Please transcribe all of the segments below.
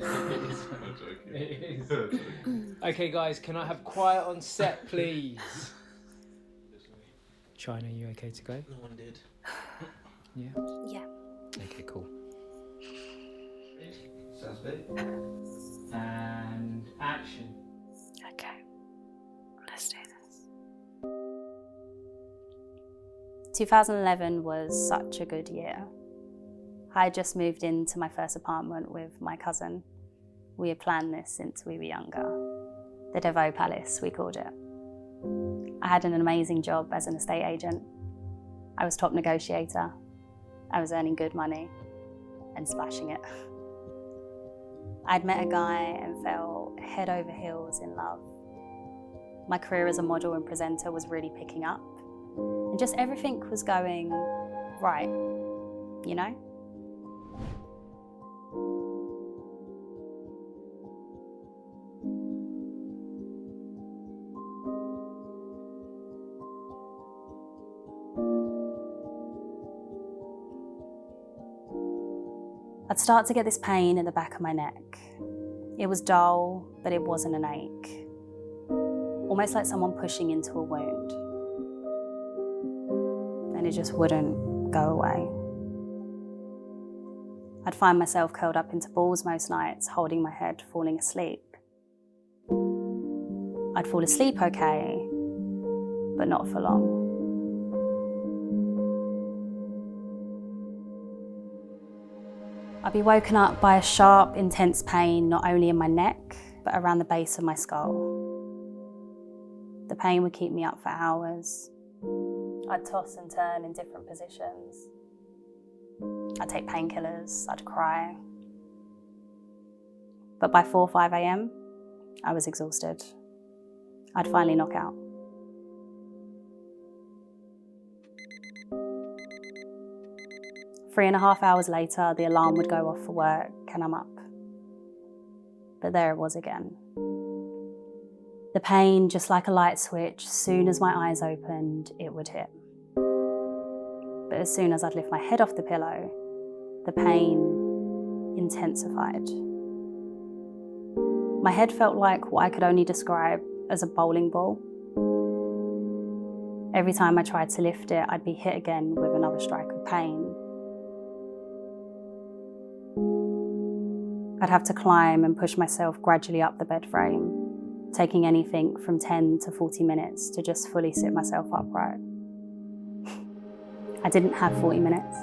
I'm joking. It is. I'm joking. Okay, guys, can I have quiet on set, please? Chyna, you okay to go? No one did. Yeah. Yeah. Okay, cool. Sounds good. And action. Okay. Let's do this. 2011 was such a good year. I had just moved into my first apartment with my cousin. We had planned this since we were younger. The Desveaux Palace, we called it. I had an amazing job as an estate agent. I was top negotiator. I was earning good money and splashing it. I'd met a guy and fell head over heels in love. My career as a model and presenter was really picking up, and just everything was going right, you know? I'd start to get this pain in the back of my neck. It was dull, but it wasn't an ache. Almost like someone pushing into a wound. And it just wouldn't go away. I'd find myself curled up into balls most nights, holding my head, falling asleep. I'd fall asleep okay, but not for long. I'd be woken up by a sharp, intense pain, not only in my neck, but around the base of my skull. The pain would keep me up for hours. I'd toss and turn in different positions. I'd take painkillers, I'd cry. But by 4 or 5 a.m, I was exhausted. I'd finally knock out. 3.5 hours later, the alarm would go off for work and I'm up. But there it was again. The pain, just like a light switch, soon as my eyes opened, it would hit. But as soon as I'd lift my head off the pillow, the pain intensified. My head felt like what I could only describe as a bowling ball. Every time I tried to lift it, I'd be hit again with another strike of pain. I'd have to climb and push myself gradually up the bed frame, taking anything from 10 to 40 minutes to just fully sit myself upright. I didn't have 40 minutes.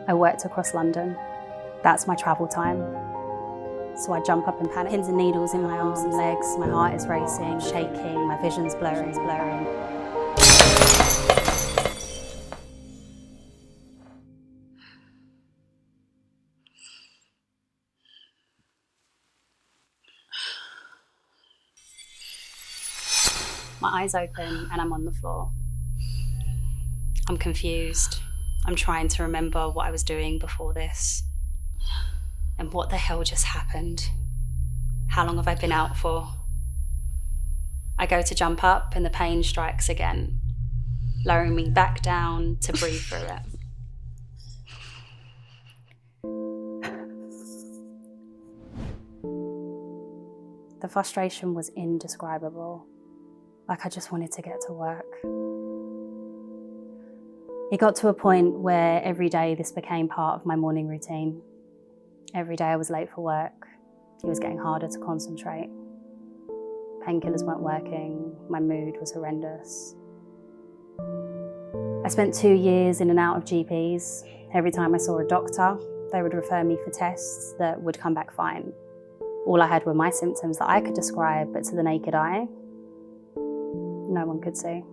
I worked across London. That's my travel time. So I jump up in panic, pins and needles in my arms and legs, my heart is racing, shaking, my vision's blurring. My eyes open and I'm on the floor. I'm confused. I'm trying to remember what I was doing before this. And what the hell just happened? How long have I been out for? I go to jump up and the pain strikes again, lowering me back down to breathe through it. The frustration was indescribable. Like I just wanted to get to work. It got to a point where every day this became part of my morning routine. Every day I was late for work. It was getting harder to concentrate. Painkillers weren't working. My mood was horrendous. I spent 2 years in and out of GPs. Every time I saw a doctor, they would refer me for tests that would come back fine. All I had were my symptoms that I could describe, but to the naked eye, no one could see.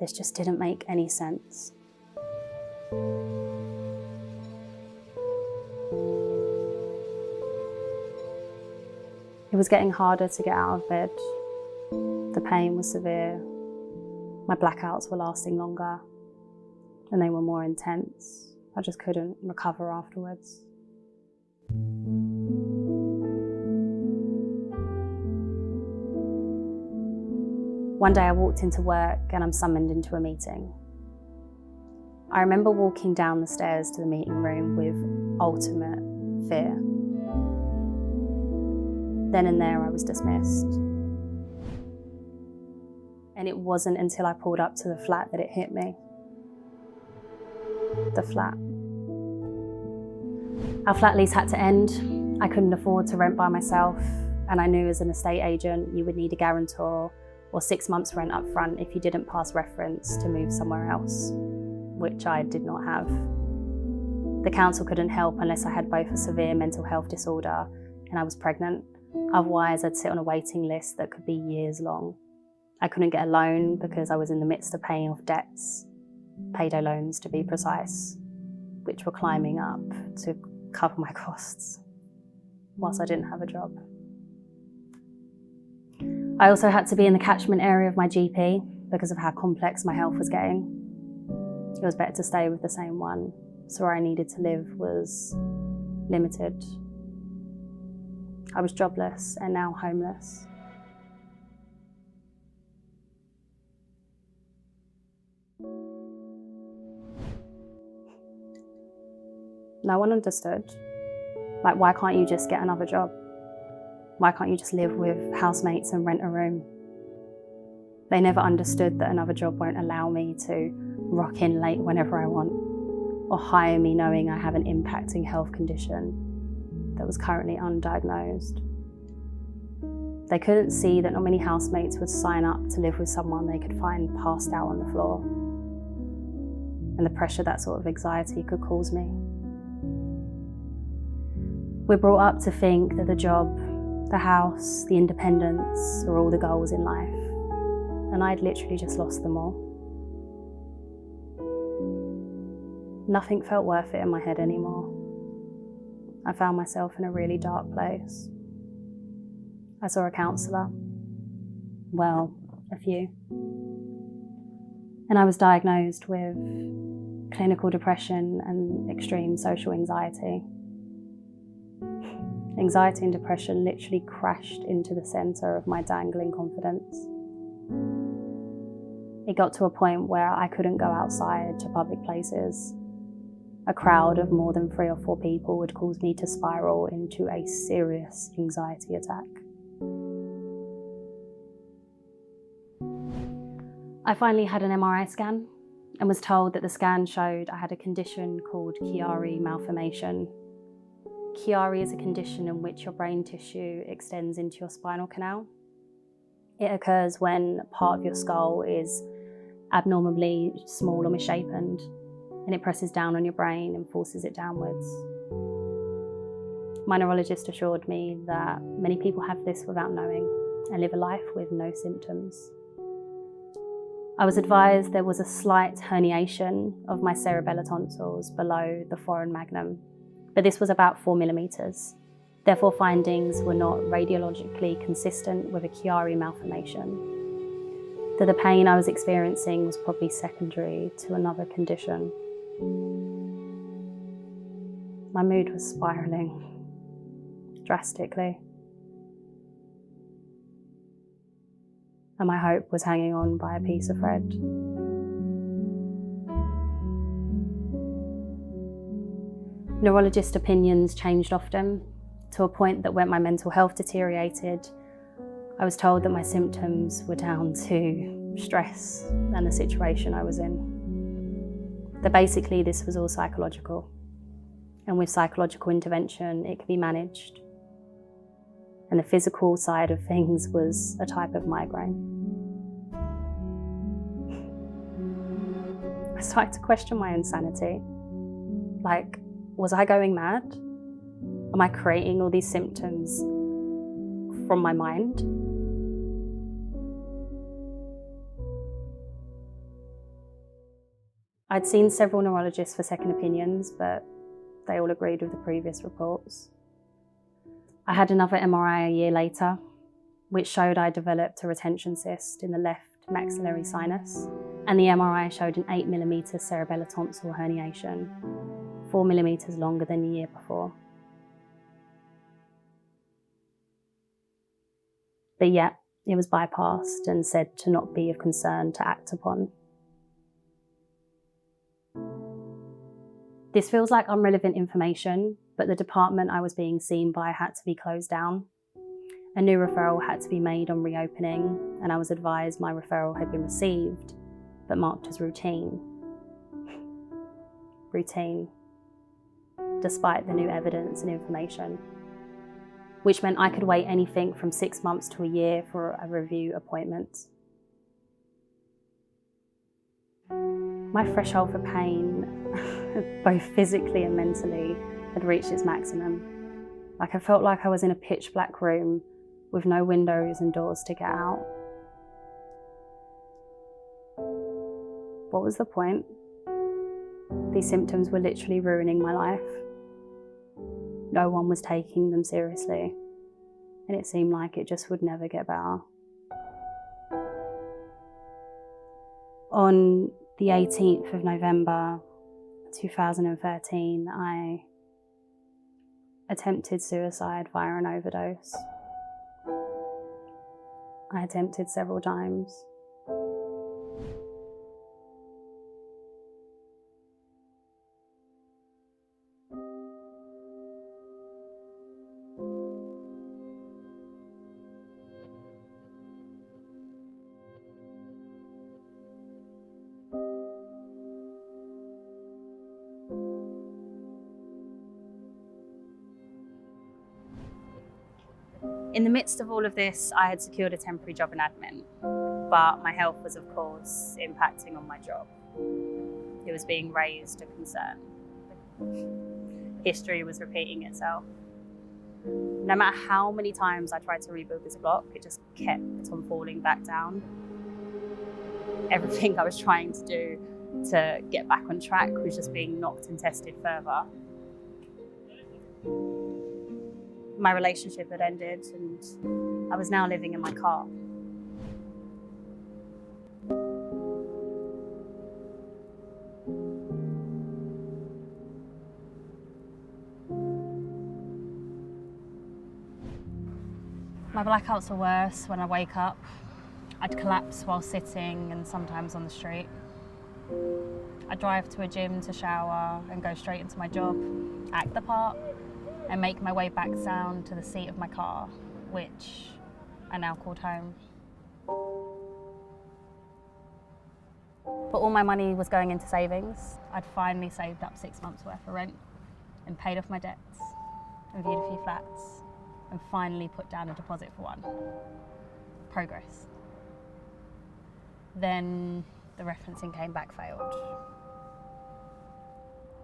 This just didn't make any sense. It was getting harder to get out of bed. The pain was severe. My blackouts were lasting longer and they were more intense. I just couldn't recover afterwards. One day I walked into work and I'm summoned into a meeting. I remember walking down the stairs to the meeting room with ultimate fear. Then and there, I was dismissed. And it wasn't until I pulled up to the flat that it hit me. The flat. Our flat lease had to end. I couldn't afford to rent by myself, and I knew as an estate agent you would need a guarantor or 6 months rent up front if you didn't pass reference to move somewhere else, which I did not have. The council couldn't help unless I had both a severe mental health disorder and I was pregnant. Otherwise, I'd sit on a waiting list that could be years long. I couldn't get a loan because I was in the midst of paying off debts, payday loans to be precise, which were climbing up to cover my costs, whilst I didn't have a job. I also had to be in the catchment area of my GP because of how complex my health was getting. It was better to stay with the same one, so where I needed to live was limited. I was jobless and now homeless. No one understood. Like, why can't you just get another job? Why can't you just live with housemates and rent a room? They never understood that another job won't allow me to rock in late whenever I want, or hire me knowing I have an impacting health condition that was currently undiagnosed. They couldn't see that not many housemates would sign up to live with someone they could find passed out on the floor, and the pressure that sort of anxiety could cause me. We're brought up to think that the job, the house, the independence are all the goals in life, and I'd literally just lost them all. Nothing felt worth it in my head anymore. I found myself in a really dark place. I saw a counsellor, well, a few, and I was diagnosed with clinical depression and extreme social anxiety. Anxiety and depression literally crashed into the centre of my dangling confidence. It got to a point where I couldn't go outside to public places. A crowd of more than 3 or 4 people would cause me to spiral into a serious anxiety attack. I finally had an MRI scan and was told that the scan showed I had a condition called Chiari malformation. Chiari is a condition in which your brain tissue extends into your spinal canal. It occurs when part of your skull is abnormally small or misshapen, and it presses down on your brain and forces it downwards. My neurologist assured me that many people have this without knowing and live a life with no symptoms. I was advised there was a slight herniation of my cerebellar tonsils below the foramen magnum, but this was about 4 millimeters. Therefore, findings were not radiologically consistent with a Chiari malformation. That the pain I was experiencing was probably secondary to another condition. My mood was spiraling drastically, and my hope was hanging on by a piece of thread. Neurologist opinions changed often, to a point that when my mental health deteriorated, I was told that my symptoms were down to stress and the situation I was in. That basically this was all psychological, and with psychological intervention it could be managed. And the physical side of things was a type of migraine. I started to question my insanity. Like, was I going mad? Am I creating all these symptoms from my mind? I'd seen several neurologists for second opinions, but they all agreed with the previous reports. I had another MRI a year later, which showed I developed a retention cyst in the left maxillary sinus, and the MRI showed an 8 millimeter cerebellar tonsil herniation, 4 millimeters longer than the year before. But yet, it was bypassed and said to not be of concern to act upon. This feels like irrelevant information, but the department I was being seen by had to be closed down. A new referral had to be made on reopening, and I was advised my referral had been received, but marked as routine. Routine, despite the new evidence and information, which meant I could wait anything from 6 months to a year for a review appointment. My threshold for pain, both physically and mentally, had reached its maximum. I felt like I was in a pitch black room with no windows and doors to get out. What was the point? These symptoms were literally ruining my life. No one was taking them seriously, and it seemed like it just would never get better. On the 18th of November 2013, I attempted suicide via an overdose. I attempted several times. In the midst of all of this, I had secured a temporary job in admin, but my health was, of course, impacting on my job. It was being raised a concern. History was repeating itself. No matter how many times I tried to rebuild this block, it just kept on falling back down. Everything I was trying to do to get back on track was just being knocked and tested further. My relationship had ended and I was now living in my car. My blackouts are worse when I wake up. I'd collapse while sitting and sometimes on the street. I drive to a gym to shower and go straight into my job, act the part, and make my way back down to the seat of my car, which I now called home. But all my money was going into savings. I'd finally saved up 6 months worth of rent and paid off my debts and viewed a few flats and finally put down a deposit for one. Progress. Then the referencing came back failed.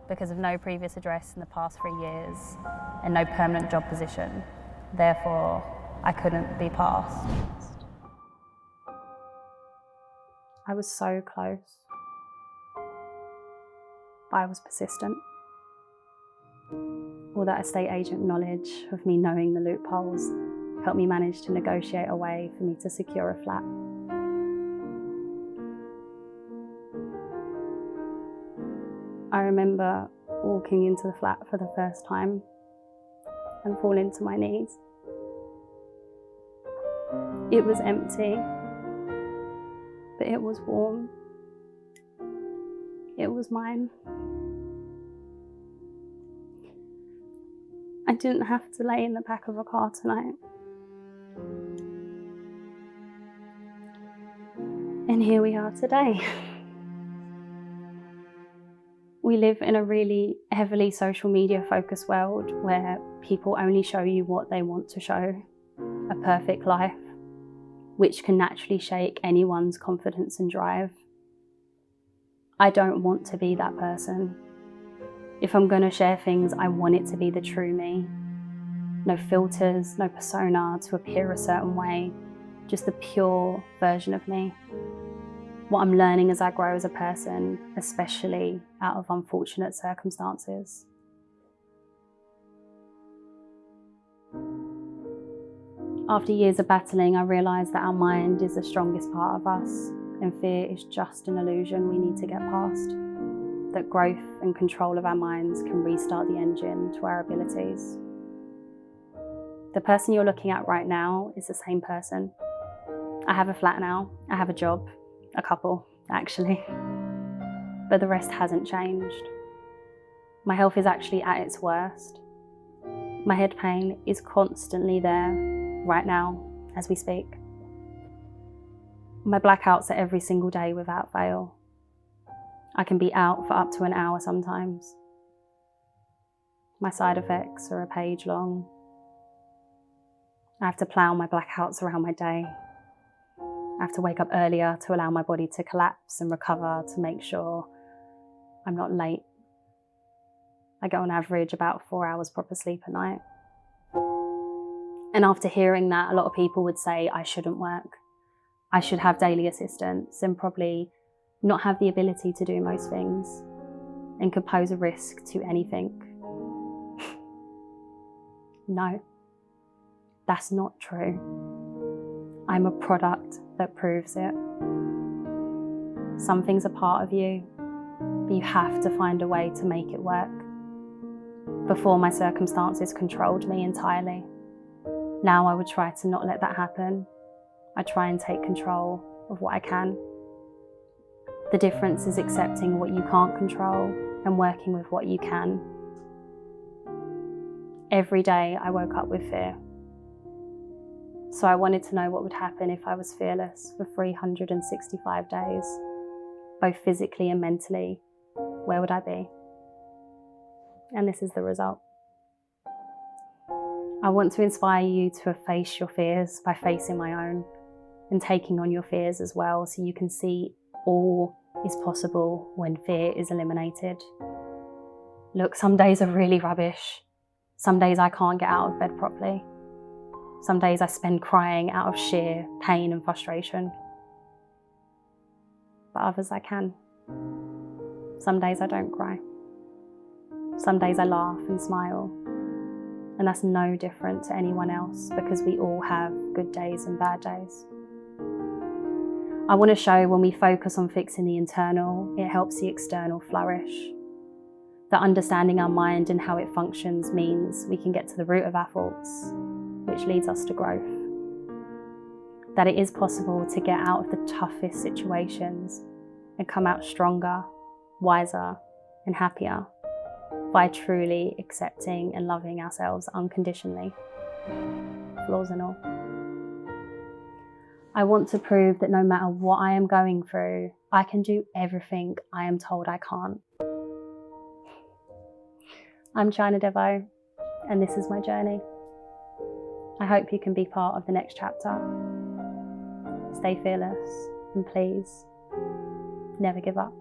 Because of no previous address in the past 3 years and no permanent job position. Therefore, I couldn't be passed. I was so close, but I was persistent. All that estate agent knowledge of me knowing the loopholes helped me manage to negotiate a way for me to secure a flat. I remember walking into the flat for the first time and falling to my knees. It was empty, but it was warm. It was mine. I didn't have to lay in the back of a car tonight. And here we are today. We live in a really heavily social media focused world where people only show you what they want to show, a perfect life, which can naturally shake anyone's confidence and drive. I don't want to be that person. If I'm going to share things, I want it to be the true me. No filters, no persona to appear a certain way, just the pure version of me. What I'm learning as I grow as a person, especially out of unfortunate circumstances. After years of battling, I realised that our mind is the strongest part of us, and fear is just an illusion we need to get past. That growth and control of our minds can restart the engine to our abilities. The person you're looking at right now is the same person. I have a flat now, I have a job, a couple, actually, but the rest hasn't changed. My health is actually at its worst. My head pain is constantly there right now as we speak. My blackouts are every single day without fail. I can be out for up to an hour sometimes. My side effects are a page long. I have to plan my blackouts around my day. I have to wake up earlier to allow my body to collapse and recover to make sure I'm not late. I get on average about 4 hours proper sleep a night. And after hearing that, a lot of people would say I shouldn't work. I should have daily assistance and probably not have the ability to do most things and could pose a risk to anything. No, that's not true. I'm a product that proves it. Some things are part of you, but you have to find a way to make it work. Before, my circumstances controlled me entirely. Now I would try to not let that happen. I try and take control of what I can. The difference is accepting what you can't control and working with what you can. Every day I woke up with fear. So I wanted to know what would happen if I was fearless for 365 days, both physically and mentally. Where would I be? And this is the result. I want to inspire you to face your fears by facing my own and taking on your fears as well, so you can see all is possible when fear is eliminated. Look, some days are really rubbish. Some days I can't get out of bed properly. Some days I spend crying out of sheer pain and frustration. But others I can. Some days I don't cry. Some days I laugh and smile. And that's no different to anyone else, because we all have good days and bad days. I want to show when we focus on fixing the internal, it helps the external flourish. That understanding our mind and how it functions means we can get to the root of our faults, which leads us to growth. That it is possible to get out of the toughest situations and come out stronger, wiser, and happier by truly accepting and loving ourselves unconditionally, flaws and all. I want to prove that no matter what I am going through, I can do everything I am told I can't. I'm Chyna Desveaux, and this is my journey. I hope you can be part of the next chapter. Stay fearless, and please, never give up.